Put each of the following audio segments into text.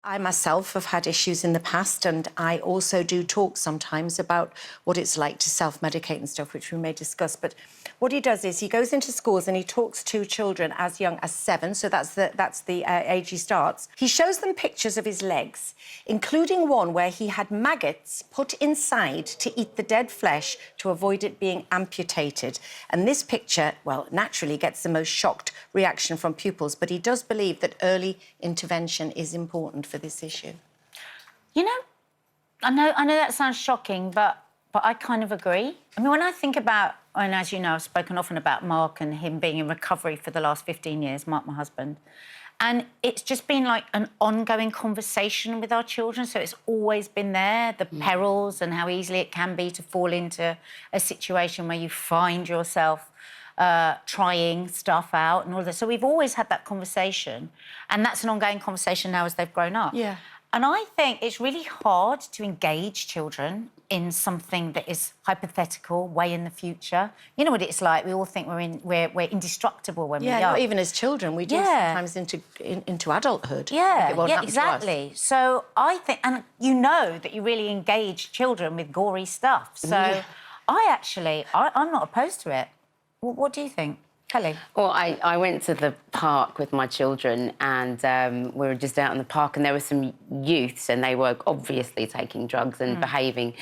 I myself have had issues in the past, and I also do talk sometimes about what it's like to self-medicate and stuff, which we may discuss. But what he does is he goes into schools and he talks to children as young as 7, so that's the age he starts. He shows them pictures of his legs, including one where he had maggots put inside to eat the dead flesh to avoid it being amputated. And this picture, well, naturally gets the most shocked reaction from pupils, but he does believe that early intervention is important for this issue. You know, I know that sounds shocking, but I kind of agree. I mean, when I think about, and as you know, I've spoken often about Mark and him being in recovery for the last 15 years, Mark, my husband, and it's just been like an ongoing conversation with our children, so it's always been there, the perils and how easily it can be to fall into a situation where you find yourself trying stuff out and all this. So we've always had that conversation, and that's an ongoing conversation now as they've grown up. Yeah. And I think it's really hard to engage children in something that is hypothetical, way in the future. You know what it's like. We all think we're indestructible when we're young. Not even as children. We do sometimes into adulthood. Yeah, exactly. So I think, and you know that you really engage children with gory stuff. So I'm not opposed to it. What do you think? Kelly? Well, I went to the park with my children, and we were just out in the park, and there were some youths, and they were obviously taking drugs and behaving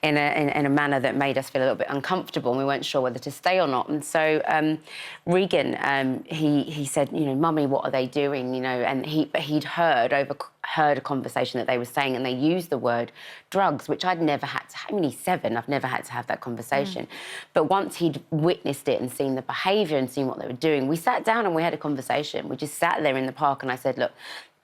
in a manner that made us feel a little bit uncomfortable, and we weren't sure whether to stay or not. And so Regan, he said, you know, Mummy, what are they doing? You know, and he'd heard a conversation that they were saying, and they used the word drugs, which I'd never had to. I mean, he's 7. I've never had to have that conversation. But once he'd witnessed it and seen the behaviour and seen what they were doing, we sat down and we had a conversation. We just sat there in the park, and I said, look,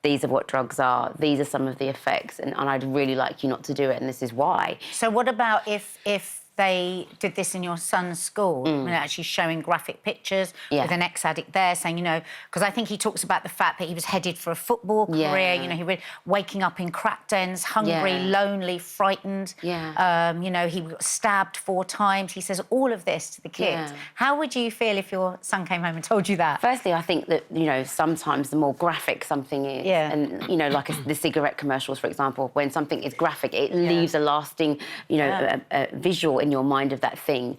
these are what drugs are. These are some of the effects, and I'd really like you not to do it, and this is why. So what about if they did this in your son's school, and actually showing graphic pictures with an ex-addict there, saying, you know, because I think he talks about the fact that he was headed for a football career, you know, he was waking up in crack dens, hungry, lonely, frightened, you know, he got stabbed 4 times. He says all of this to the kids. How would you feel if your son came home and told you that? Firstly, I think that, you know, sometimes the more graphic something is, and, you know, like the cigarette commercials, for example, when something is graphic, it leaves a lasting, you know, visual in your mind of that thing.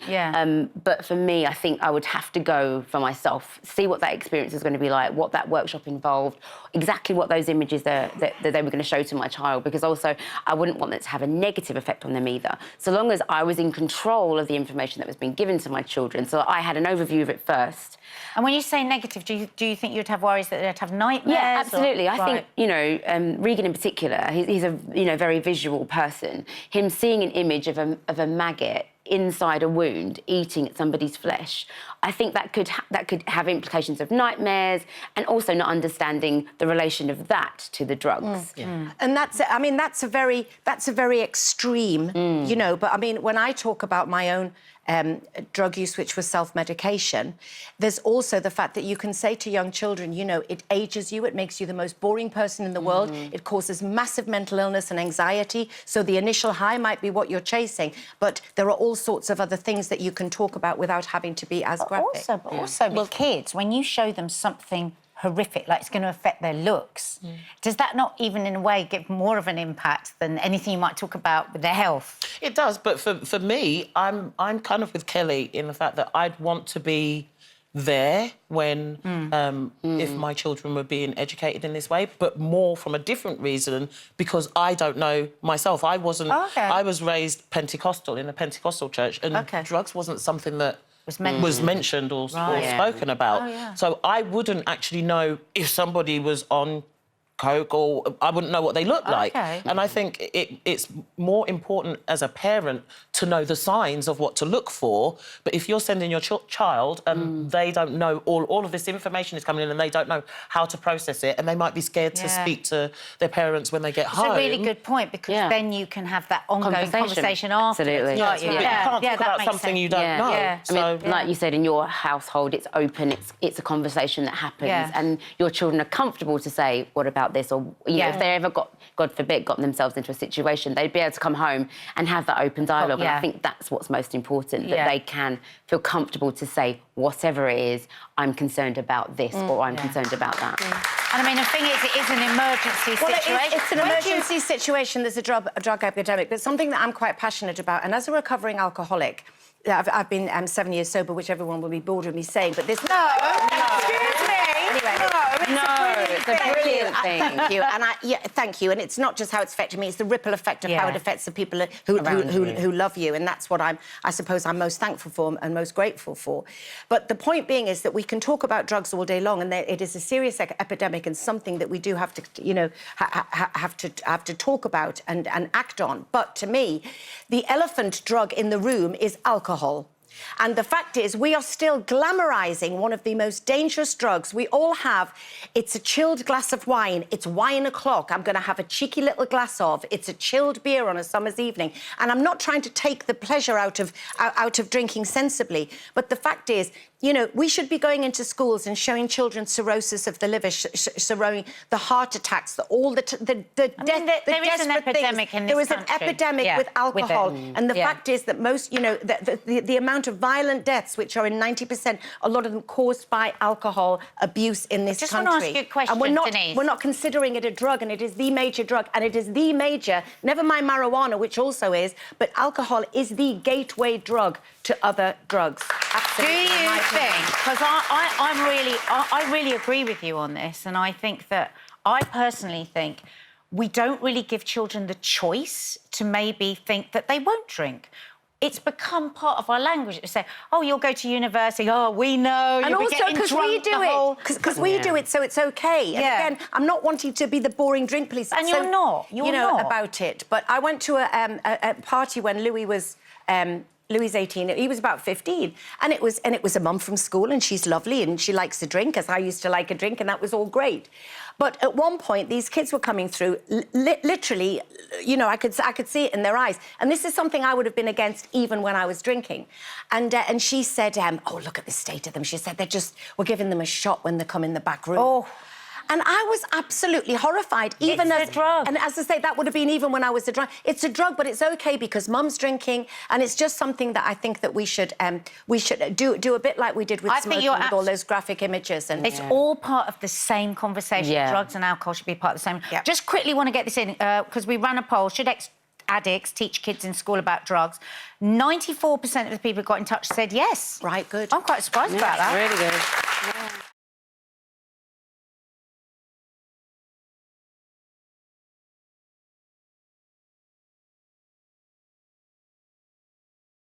But for me, I think I would have to go for myself, see what that experience is going to be like, what that workshop involved, exactly what those images that they were going to show to my child, because also I wouldn't want it to have a negative effect on them either. So long as I was in control of the information that was being given to my children, so I had an overview of it first. And when you say negative, do you think you'd have worries that they'd have nightmares? Yeah, absolutely. I think, you know, Regan in particular, he's a, you know, very visual person. Him seeing an image of a maggot inside a wound, eating at somebody's flesh, I think that could have implications of nightmares, and also not understanding the relation of that to the drugs. And that's a very extreme, you know. But I mean, when I talk about my own drug use, which was self-medication, there's also the fact that you can say to young children, you know, it ages you, it makes you the most boring person in the world, it causes massive mental illness and anxiety, so the initial high might be what you're chasing, but there are all sorts of other things that you can talk about without having to be as graphic. Also with kids, when you show them something horrific, like it's going to affect their looks, does that not even in a way give more of an impact than anything you might talk about with their health? It does, but for me, I'm kind of with Kelly in the fact that I'd want to be there when if my children were being educated in this way, but more from a different reason, because I don't know myself. I wasn't. I was raised Pentecostal in a Pentecostal church, and drugs wasn't something that was mentioned or spoken about. So I wouldn't actually know if somebody was on coke, or I wouldn't know what they look like. And I think it's more important as a parent to know the signs of what to look for. But if you're sending your child and they don't know, all of this information is coming in and they don't know how to process it, and they might be scared to speak to their parents when they get home. It's a really good point, because then you can have that ongoing conversation after. Absolutely. You can't talk about something you don't know. I mean, like you said, in your household, it's open, it's a conversation that happens, and your children are comfortable to say, what about about this, or you know, if they ever got, God forbid, got themselves into a situation, they'd be able to come home and have that open dialogue. And I think that's what's most important, that they can feel comfortable to say, whatever it is, I'm concerned about this or I'm concerned about that. And I mean, the thing is, it is an emergency situation. It's an emergency situation. There's a drug epidemic, but something that I'm quite passionate about. And as a recovering alcoholic, I've been 7 years sober, which everyone will be bored with me saying, but this... No, excuse me! Anyway, It's a brilliant thing. Thank you. And thank you. And it's not just how it's affected me, it's the ripple effect of how it affects the people who love you. And that's what I suppose I'm most thankful for and most grateful for. But the point being is that we can talk about drugs all day long, and it is a serious epidemic and something that we do have to, you know, have to talk about and act on. But to me, the elephant drug in the room is alcohol. And the fact is, we are still glamorising one of the most dangerous drugs we all have. It's a chilled glass of wine. It's wine o'clock. I'm going to have a cheeky little glass of. It's a chilled beer on a summer's evening. And I'm not trying to take the pleasure out of drinking sensibly. But the fact is, you know, we should be going into schools and showing children cirrhosis of the liver, showing the heart attacks, all the death. There is an epidemic in this country. There is an epidemic with alcohol. And the fact is that most, you know, the amount of violent deaths, which are in 90%, a lot of them caused by alcohol abuse in this country. I just want to ask you a question, and we're not considering it a drug, and it is the major drug, and it is the major, never mind marijuana, which also is, but alcohol is the gateway drug to other drugs. Absolutely. Do you think? Because I really agree with you on this, and I think that I personally think we don't really give children the choice to maybe think that they won't drink. It's become part of our language. We say, "Oh, you'll go to university. Oh, we know." And also because we do it, because we do it, so it's okay. And again, I'm not wanting to be the boring drink police. And you're not. You're not about it. But I went to a party when Louis was. Louis 18, he was about 15, and it was a mum from school, and she's lovely, and she likes a drink, as I used to like a drink, and that was all great. But at one point, these kids were coming through, literally, you know, I could see it in their eyes, and this is something I would have been against even when I was drinking. And she said, "Oh, look at the state of them." She said, we're giving them a shot when they come in the back room. Oh. And I was absolutely horrified. Even it's a drug. And as I say, that would have been even when I was a drug. It's a drug, but it's okay because Mum's drinking, and it's just something that I think that we should do a bit like we did with smoking, with all those graphic images. And it's all part of the same conversation. Drugs and alcohol should be part of the same. Just quickly want to get this in because we ran a poll. Should addicts teach kids in school about drugs? 94% of the people who got in touch said yes. Right, good. I'm quite surprised about that. Really good. Yeah.